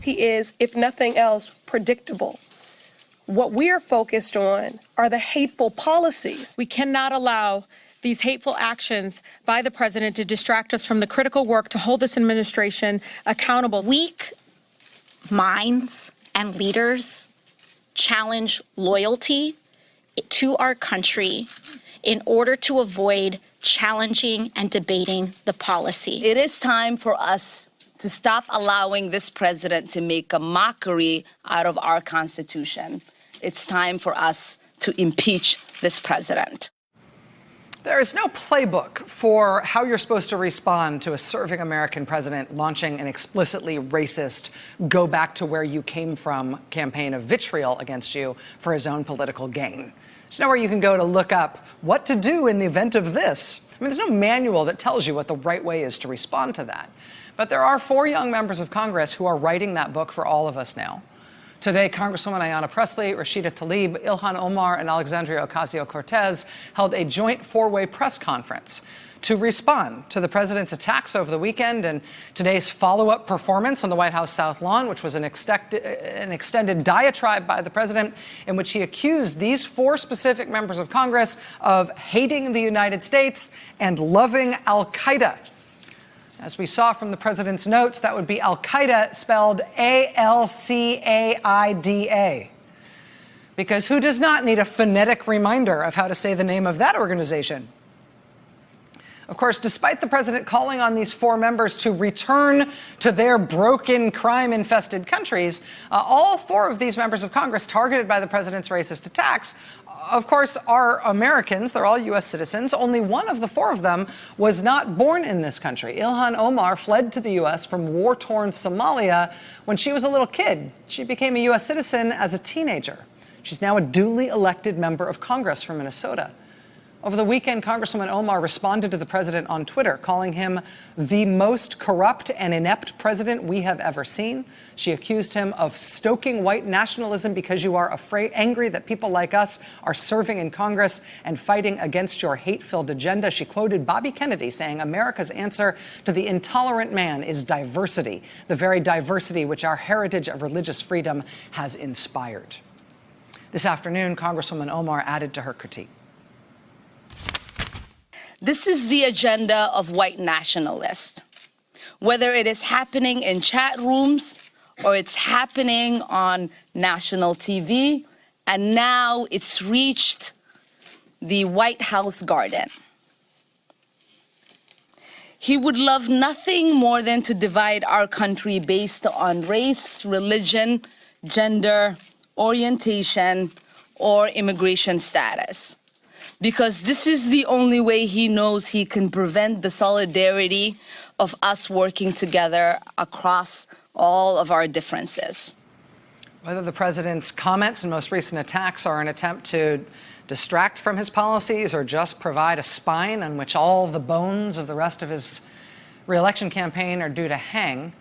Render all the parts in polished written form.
He is, if nothing else, predictable. What we're focused on are the hateful policies. We cannot allow these hateful actions by the president to distract us from the critical work to hold this administration accountable. Weak minds and leaders challenge loyalty to our country in order to avoid challenging and debating the policy. It is time for us to stop allowing this president to make a mockery out of our Constitution. It's time for us to impeach this president. There is no playbook for how you're supposed to respond to a serving American president launching an explicitly racist, go back to where you came from campaign of vitriol against you for his own political gain. There's nowhere you can go to look up what to do in the event of this. I mean, there's no manual that tells you what the right way is to respond to that. But there are 4 young members of Congress who are writing that book for all of us now. Today, Congresswoman Ayanna Pressley, Rashida Tlaib, Ilhan Omar, and Alexandria Ocasio-Cortez held a joint 4-way press conference to respond to the president's attacks over the weekend and today's follow-up performance on the White House South Lawn, which was an extended diatribe by the president in which he accused these 4 specific members of Congress of hating the United States and loving al-Qaeda. As we saw from the president's notes, that would be al-Qaeda spelled A-L-C-A-I-D-A. Because who does not need a phonetic reminder of how to say the name of that organization? Of course, despite the president calling on these 4 members to return to their broken, crime-infested countries, all 4 of these members of Congress targeted by the president's racist attacks, of course, are Americans. They're all U.S. citizens. Only one of the 4 of them was not born in this country. Ilhan Omar fled to the U.S. from war-torn Somalia when she was a little kid. She became a U.S. citizen as a teenager. She's now a duly elected member of Congress from Minnesota. Over the weekend, Congresswoman Omar responded to the president on Twitter, calling him the most corrupt and inept president we have ever seen. She accused him of stoking white nationalism because you are angry that people like us are serving in Congress and fighting against your hate-filled agenda. She quoted Bobby Kennedy saying, "America's answer to the intolerant man is diversity, the very diversity which our heritage of religious freedom has inspired." This afternoon, Congresswoman Omar added to her critique. This is the agenda of white nationalists. Whether it is happening in chat rooms or it's happening on national TV, and now it's reached the White House garden. He would love nothing more than to divide our country based on race, religion, gender, orientation, or immigration status. Because this is the only way he knows he can prevent the solidarity of us working together across all of our differences. Whether the president's comments and most recent attacks are an attempt to distract from his policies or just provide a spine on which all the bones of the rest of his re-election campaign are due to hang,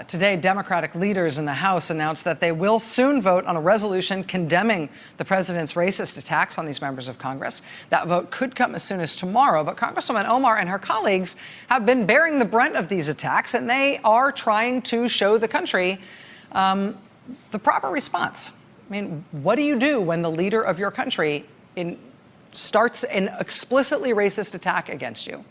today, Democratic leaders in the House announced that they will soon vote on a resolution condemning the president's racist attacks on these members of Congress. That vote could come as soon as tomorrow, but Congresswoman Omar and her colleagues have been bearing the brunt of these attacks, and they are trying to show the country the proper response. I mean, what do you do when the leader of your country starts an explicitly racist attack against you?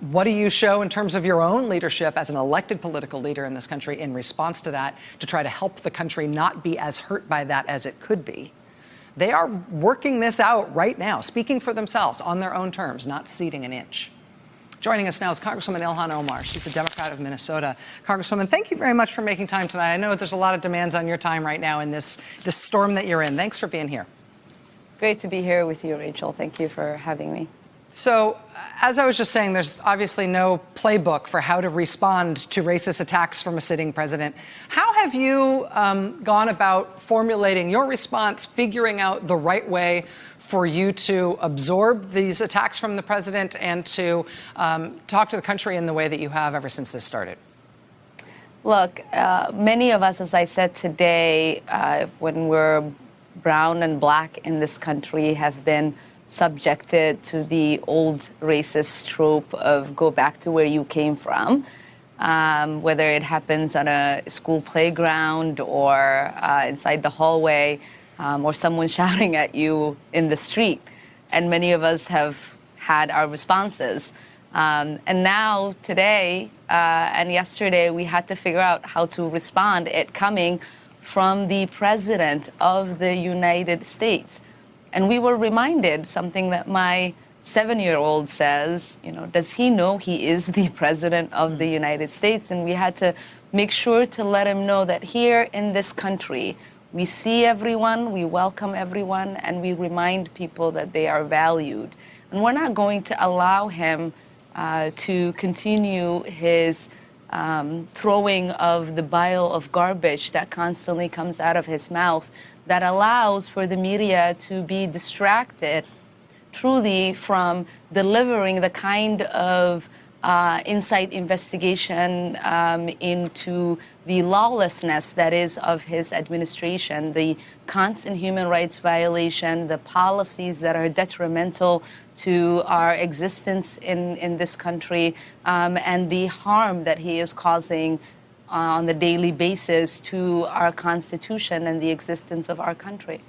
What do you show in terms of your own leadership as an elected political leader in this country in response to that, to try to help the country not be as hurt by that as it could be? They are working this out right now, speaking for themselves on their own terms, not ceding an inch. Joining us now is Congresswoman Ilhan Omar. She's a Democrat of Minnesota. Congresswoman, thank you very much for making time tonight. I know there's a lot of demands on your time right now in this storm that you're in. Thanks for being here. Great to be here with you, Rachel. Thank you for having me. So, as I was just saying, there's obviously no playbook for how to respond to racist attacks from a sitting president. How have you gone about formulating your response, figuring out the right way for you to absorb these attacks from the president and to talk to the country in the way that you have ever since this started? Look, many of us, as I said today, when we're brown and black in this country, have been subjected to the old racist trope of go back to where you came from. whether it happens on a school playground or inside the hallway, or someone shouting at you in the street. And many of us have had our responses. And now, today, and yesterday, we had to figure out how to respond, it coming from the President of the United States. And we were reminded something that my 7-year-old says, does he know he is the President of the United States? And we had to make sure to let him know that here in this country, we see everyone, we welcome everyone, and we remind people that they are valued. And we're not going to allow him to continue his throwing of the bile of garbage that constantly comes out of his mouth that allows for the media to be distracted truly from delivering the kind of insight investigation into the lawlessness that is of his administration, the constant human rights violation, the policies that are detrimental to our existence in this country, and the harm that he is causing on the daily basis to our Constitution and the existence of our country.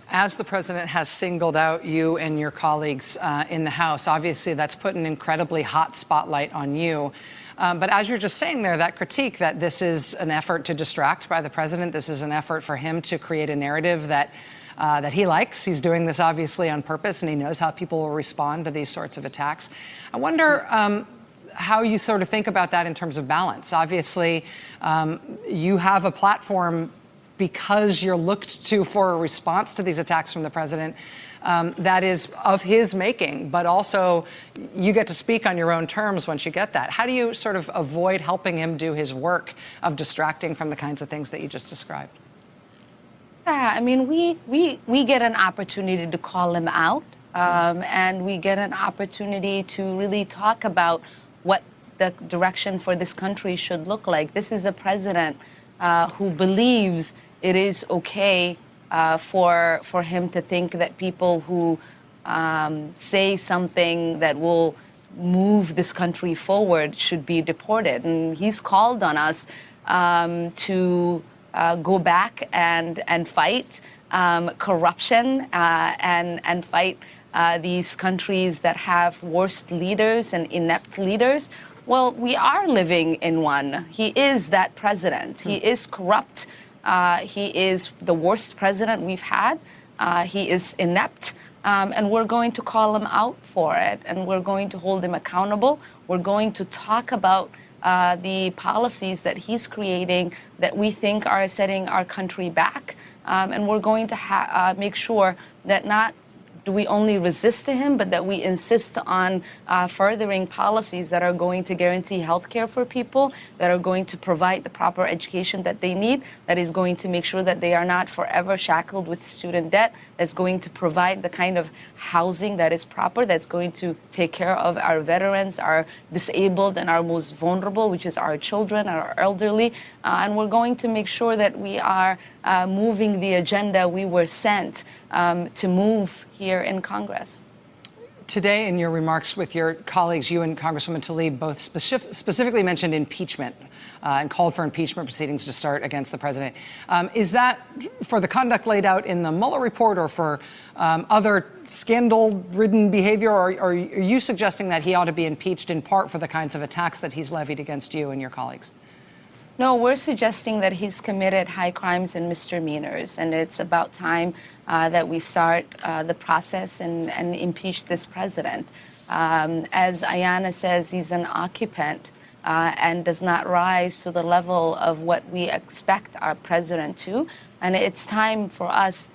As the president has singled out you and your colleagues in the House, obviously that's put an incredibly hot spotlight on you. But as you're just saying there, that critique that this is an effort to distract by the president, this is an effort for him to create a narrative that he likes. He's doing this obviously on purpose, and he knows how people will respond to these sorts of attacks. I wonder how you sort of think about that in terms of balance. Obviously, you have a platform because you're looked to for a response to these attacks from the president that is of his making, but also you get to speak on your own terms once you get that. How do you sort of avoid helping him do his work of distracting from the kinds of things that you just described? Yeah, I mean, we get an opportunity to call him out, and we get an opportunity to really talk about what the direction for this country should look like. This is a president who believes it is okay for him to think that people who say something that will move this country forward should be deported. And he's called on us to go back and fight corruption and fight these countries that have worst leaders and inept leaders. Well, we are living in one. He is that president. He is corrupt. He is the worst president we've had. He is inept. And we're going to call him out for it. And we're going to hold him accountable. We're going to talk about the policies that he's creating that we think are setting our country back. And we're going to make sure that not do we only resist to him, but that we insist on furthering policies that are going to guarantee health care for people, that are going to provide the proper education that they need, that is going to make sure that they are not forever shackled with student debt, that's going to provide the kind of housing that is proper, that's going to take care of our veterans, our disabled, and our most vulnerable, which is our children, our elderly. And we're going to make sure that we are moving the agenda we were sent to move here in Congress. Today, in your remarks with your colleagues, you and Congresswoman Tlaib both specifically mentioned impeachment and called for impeachment proceedings to start against the president. Is that for the conduct laid out in the Mueller report or for other scandal-ridden behavior, or are you suggesting that he ought to be impeached in part for the kinds of attacks that he's levied against you and your colleagues? No, we're suggesting that he's committed high crimes and misdemeanors, and it's about time that we start the process and impeach this president. As Ayanna says, he's an occupant and does not rise to the level of what we expect our president to. And it's time for us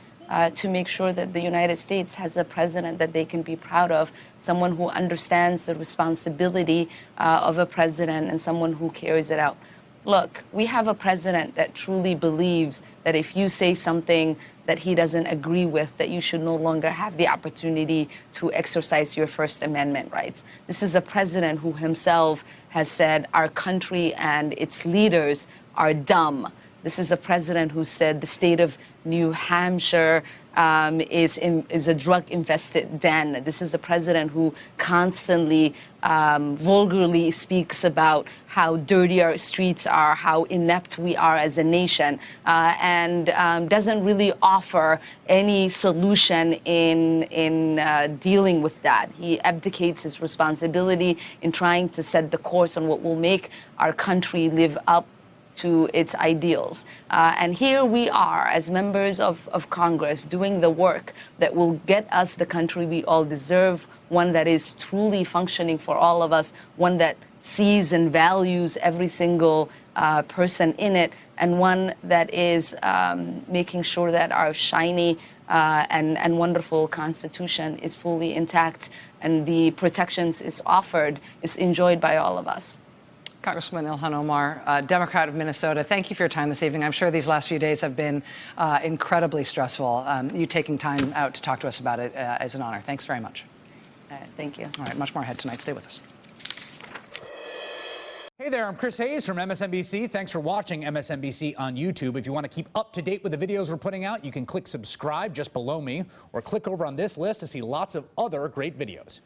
to make sure that the United States has a president that they can be proud of, someone who understands the responsibility of a president and someone who carries it out. Look, we have a president that truly believes that if you say something that he doesn't agree with, that you should no longer have the opportunity to exercise your First Amendment rights. This is a president who himself has said our country and its leaders are dumb. This is a president who said the state of New Hampshire is a drug-infested den. This is a president who constantly vulgarly speaks about how dirty our streets are, how inept we are as a nation, and doesn't really offer any solution in dealing with that. He abdicates his responsibility in trying to set the course on what will make our country live up to its ideals. And here we are as members of Congress doing the work that will get us the country we all deserve, one that is truly functioning for all of us, one that sees and values every single person in it, and one that is making sure that our shiny and wonderful Constitution is fully intact and the protections is offered, is enjoyed by all of us. Congresswoman Ilhan Omar, Democrat of Minnesota, thank you for your time this evening. I'm sure these last few days have been incredibly stressful. You taking time out to talk to us about it is an honor. Thanks very much. Thank you. All right, much more ahead tonight. Stay with us. Hey there, I'm Chris Hayes from MSNBC. Thanks for watching MSNBC on YouTube. If you want to keep up to date with the videos we're putting out, you can click subscribe just below me or click over on this list to see lots of other great videos.